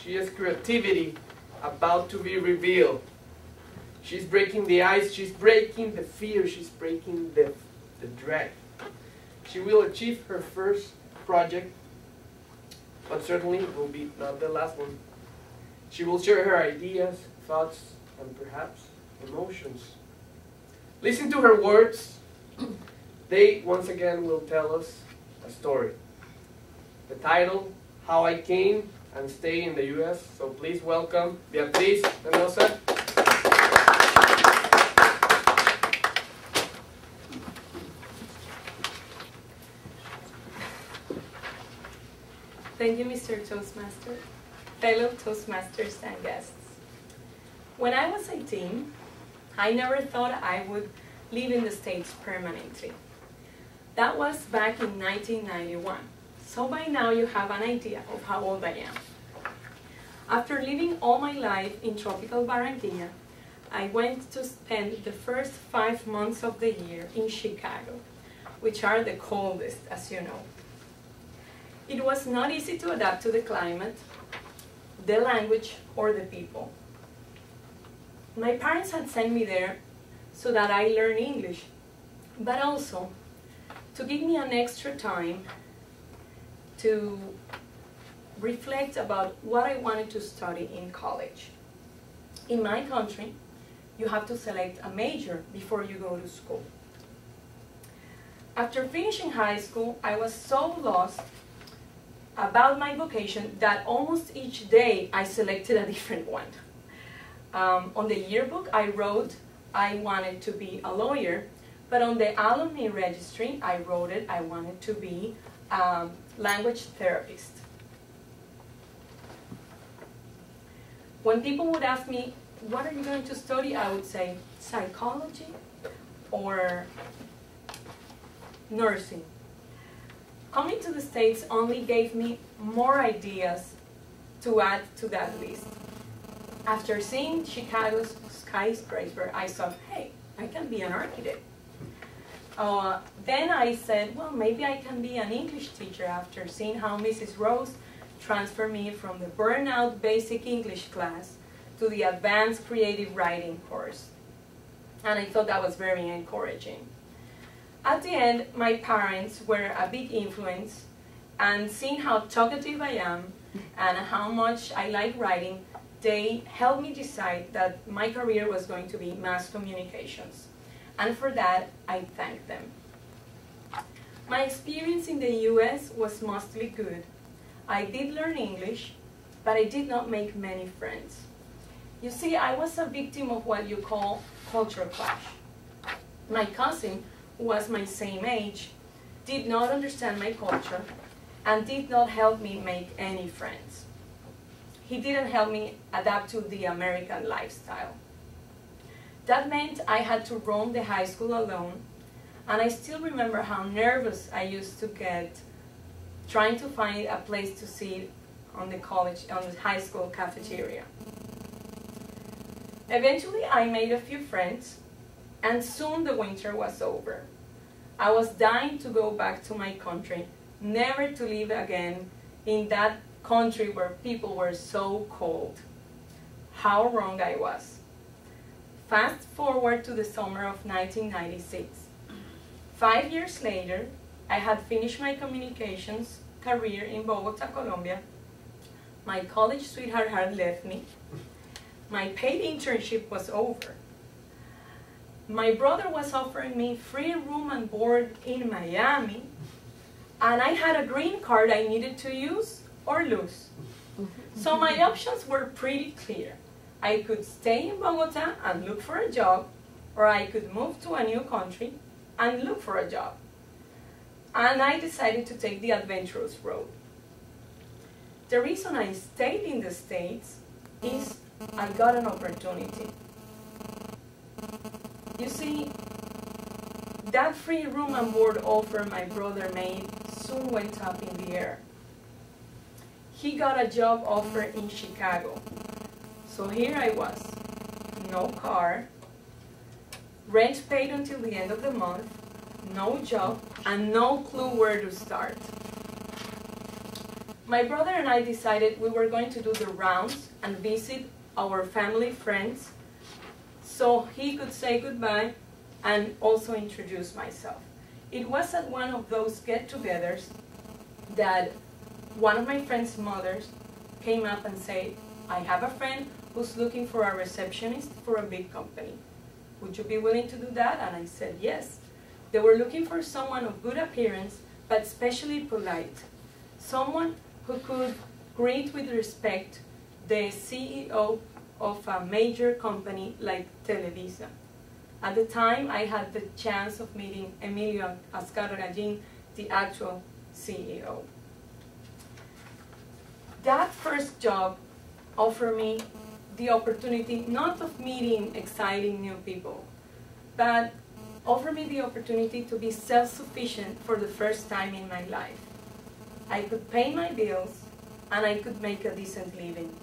She has creativity about to be revealed. She's breaking the ice, she's breaking the fear, she's breaking the dread. She will achieve her first project, but certainly it will be not the last one. She will share her ideas, thoughts, and perhaps emotions. Listen to her words. They, once again, will tell us a story. The title, How I Came and Stay in the U.S. So please welcome Beatriz Icebreaker. Thank you, Mr. Toastmaster, fellow Toastmasters and guests. When I was 18, I never thought I would live in the States permanently. That was back in 1991. So by now you have an idea of how old I am. After living all my life in tropical Barranquilla, I went to spend the first 5 months of the year in Chicago, which are the coldest, as you know. It was not easy to adapt to the climate, the language, or the people. My parents had sent me there so that I learn English, but also to give me an extra time to reflect about what I wanted to study in college. In my country, you have to select a major before you go to school. After finishing high school, I was so lost about my vocation that almost each day I selected a different one. On the yearbook I wrote I wanted to be a lawyer, but on the alumni registry I wrote it I wanted to be a language therapist. When people would ask me, what are you going to study? I would say psychology or nursing. Coming to the States only gave me more ideas to add to that list. After seeing Chicago's skyscraper, I thought, hey, I can be an architect. Then I said, well, maybe I can be an English teacher after seeing how Mrs. Rose transferred me from the burnout basic English class to the advanced creative writing course. And I thought that was very encouraging. At the end, my parents were a big influence, and seeing how talkative I am and how much I like writing, they helped me decide that my career was going to be mass communications. And for that, I thank them. My experience in the US was mostly good. I did learn English, but I did not make many friends. You see, I was a victim of what you call culture clash. My cousin, who was my same age, did not understand my culture and did not help me make any friends. He didn't help me adapt to the American lifestyle. That meant I had to roam the high school alone, and I still remember how nervous I used to get trying to find a place to sit on the high school cafeteria. Eventually I made a few friends, and soon the winter was over. I was dying to go back to my country, never to live again in that country where people were so cold. How wrong I was. Fast forward to the summer of 1996. 5 years later, I had finished my communications career in Bogota, Colombia. My college sweetheart had left me. My paid internship was over. My brother was offering me free room and board in Miami, and I had a green card I needed to use or lose. So my options were pretty clear. I could stay in Bogota and look for a job, or I could move to a new country and look for a job. And I decided to take the adventurous road. The reason I stayed in the States is I got an opportunity. You see, that free room and board offer my brother made soon went up in the air. He got a job offer in Chicago. So here I was, no car, rent paid until the end of the month, no job, and no clue where to start. my brother and I decided we were going to do the rounds and visit our family, friends, so he could say goodbye and also introduce myself. It was at one of those get-togethers that one of my friend's mothers came up and said, I have a friend who's looking for a receptionist for a big company. Would you be willing to do that? And I said yes. They were looking for someone of good appearance, but especially polite. Someone who could greet with respect the CEO of a major company like Televisa. At the time, I had the chance of meeting Emilio Azcárraga, the actual CEO. That first job offered me the opportunity not of meeting exciting new people, but offered me the opportunity to be self-sufficient for the first time in my life. I could pay my bills and I could make a decent living.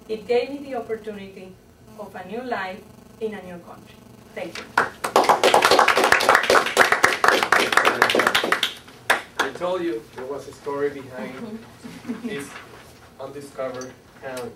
It gave me the opportunity of a new life in a new country. Thank you. I told you there was a story behind this undiscovered talent.